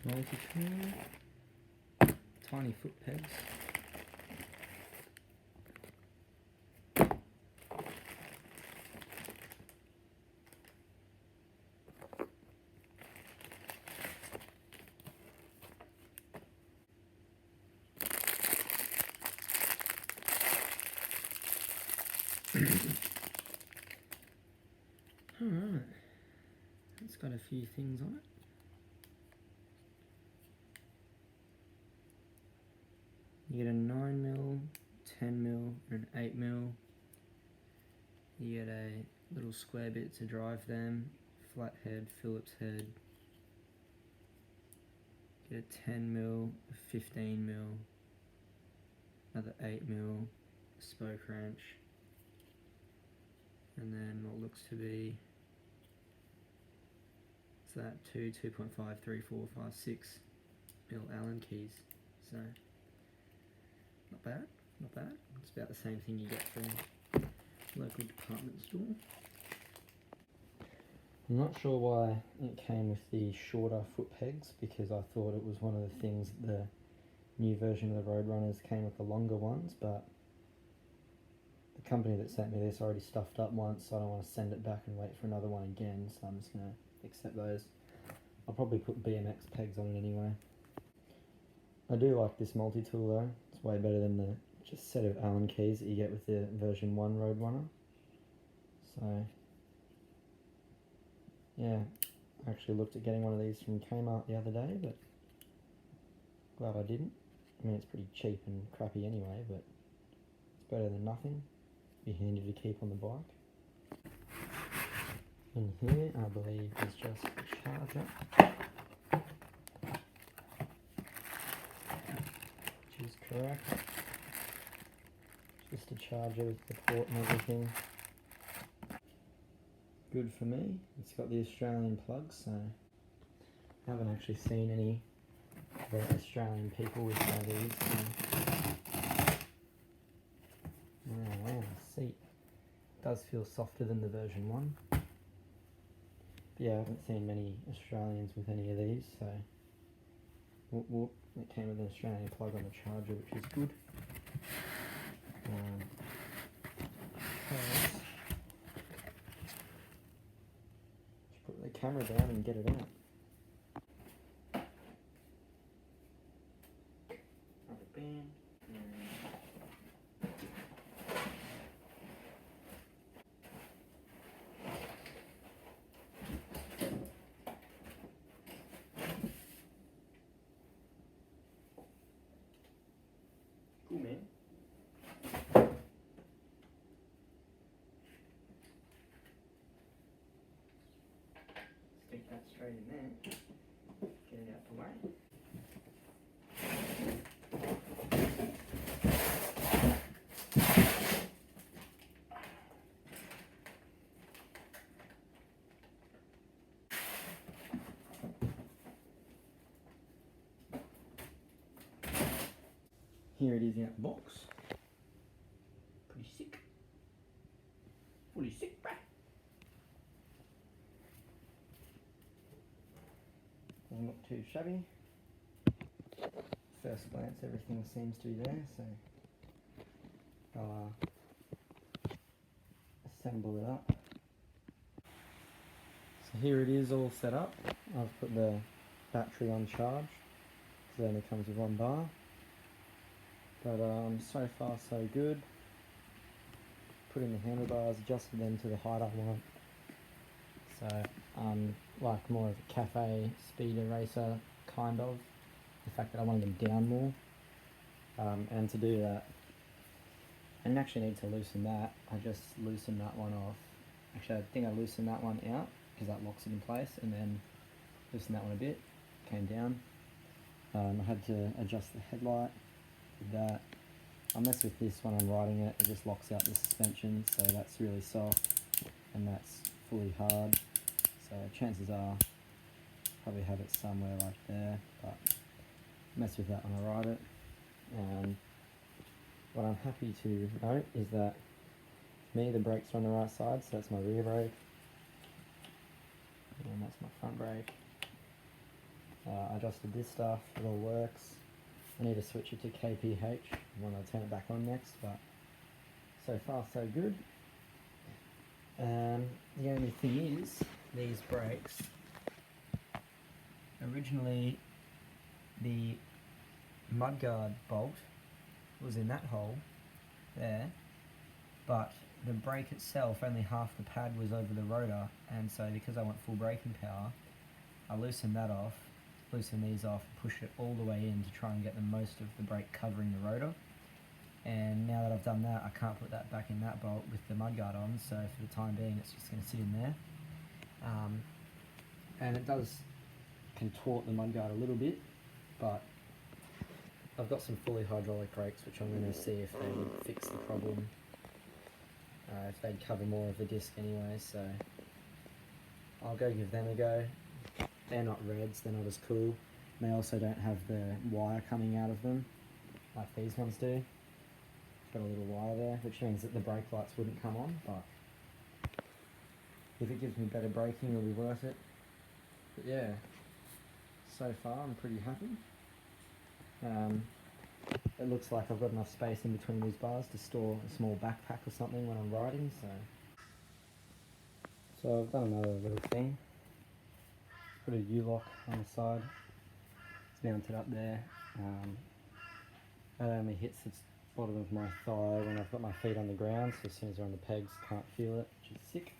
multi-tool, tiny foot pegs. Alright, it's got a few things on it. You get a 9mm, 10mm, and an 8mm. You get a little square bit to drive them, flat head, Phillips head. Get a 10mm, a 15mm, another 8mm, spoke wrench, and then what looks to be, it's that 2.5, 3, 4, 5, 6mm Allen keys. So not bad, not bad. It's about the same thing you get from local department store. I'm not sure why it came with the shorter foot pegs, because I thought it was one of the things that the new version of the Roadrunners came with the longer ones, but the company that sent me this already stuffed up once, so I don't want to send it back and wait for another one again, so I'm just going to accept those. I'll probably put BMX pegs on it anyway. I do like this multi-tool though. It's way better than the just set of Allen keys that you get with the version 1 Roadrunner. So yeah, I actually looked at getting one of these from Kmart the other day, but glad I didn't. I mean, it's pretty cheap and crappy anyway, but it's better than nothing. Be handy to keep on the bike. In here, I believe, is just a charger, which is correct. Just a charger with the port and everything. Good for me. It's got the Australian plug, so I haven't actually seen any other Australian people with one of these. So. Oh wow, the seat does feel softer than the version 1. But yeah, I haven't seen many Australians with any of these, so whoop whoop. It came with an Australian plug on the charger, which is good. Just put the camera down and get it out. Rubber band. Cool, man. Stick that straight in there. Get it out the way. Here it is out the box. Pretty sick. Fully sick, bruh. Doesn't look too shabby. First glance, everything seems to be there, so I'll assemble it up. So here it is all set up. I've put the battery on charge, so it only comes with 1 bar. But so far so good. Put in the handlebars, adjusted them to the height I want. So like more of a cafe speeder racer kind of. The fact that I wanted them down more. And to do that, I didn't actually need to loosen that. I just loosened that one off. Actually, I think I loosened that one out because that locks it in place, and then loosened that one a bit, came down. I had to adjust the headlight. That I mess with this when I'm riding it, it just locks out the suspension, so that's really soft and that's fully hard, so chances are probably have it somewhere like there, but mess with that when I ride it. And what I'm happy to note is that for me the brakes are on the right side, so that's my rear brake and that's my front brake. I adjusted this stuff, it all works. I need to switch it to KPH when I turn it back on next, but so far so good. The only thing is, these brakes, originally the mudguard bolt was in that hole there, but the brake itself, only half the pad was over the rotor, and so because I want full braking power, I loosened that off, loosened these off, and pushed it all the way in to try and get the most of the brake covering the rotor. And now that I've done that, I can't put that back in that bolt with the mudguard on, so for the time being it's just going to sit in there. And it does contort the mudguard a little bit, but I've got some fully hydraulic brakes which I'm going to see if they would fix the problem, if they'd cover more of the disc anyway, so I'll go give them a go. They're not reds, they're not as cool. They also don't have the wire coming out of them like these ones do. Got a little wire there, which means that the brake lights wouldn't come on, but if it gives me better braking, it'll be worth it. But yeah, so far I'm pretty happy. It looks like I've got enough space in between these bars to store a small backpack or something when I'm riding, so I've done another little thing. Put a U-lock on the side, it's mounted up there. That only hits the bottom of my thigh when I've got my feet on the ground, so as soon as they're on the pegs, can't feel it, which is sick.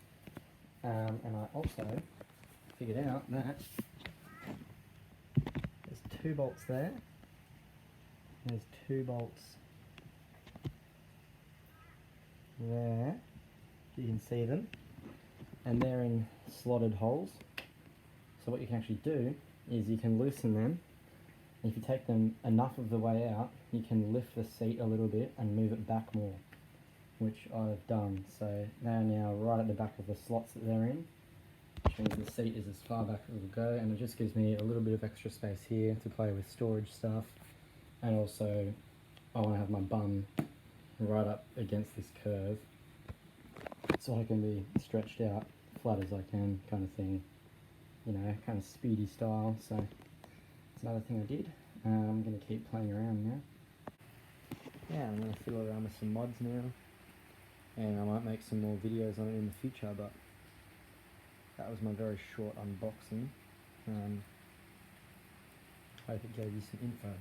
And I also figured out that there's 2 bolts there. There's 2 bolts there, you can see them, and they're in slotted holes. So what you can actually do is you can loosen them. If you take them enough of the way out, you can lift the seat a little bit and move it back more, which I've done. So they're now right at the back of the slots that they're in, which means the seat is as far back as it will go, and it just gives me a little bit of extra space here to play with storage stuff. And also, I want to have my bum right up against this curve, so I can be stretched out flat as I can, kind of thing. You know, kind of speedy style, so it's another thing I did. I'm going to keep playing around now. Yeah, I'm going to fiddle around with some mods now, and I might make some more videos on it in the future, but that was my very short unboxing. Hope it gave you some info.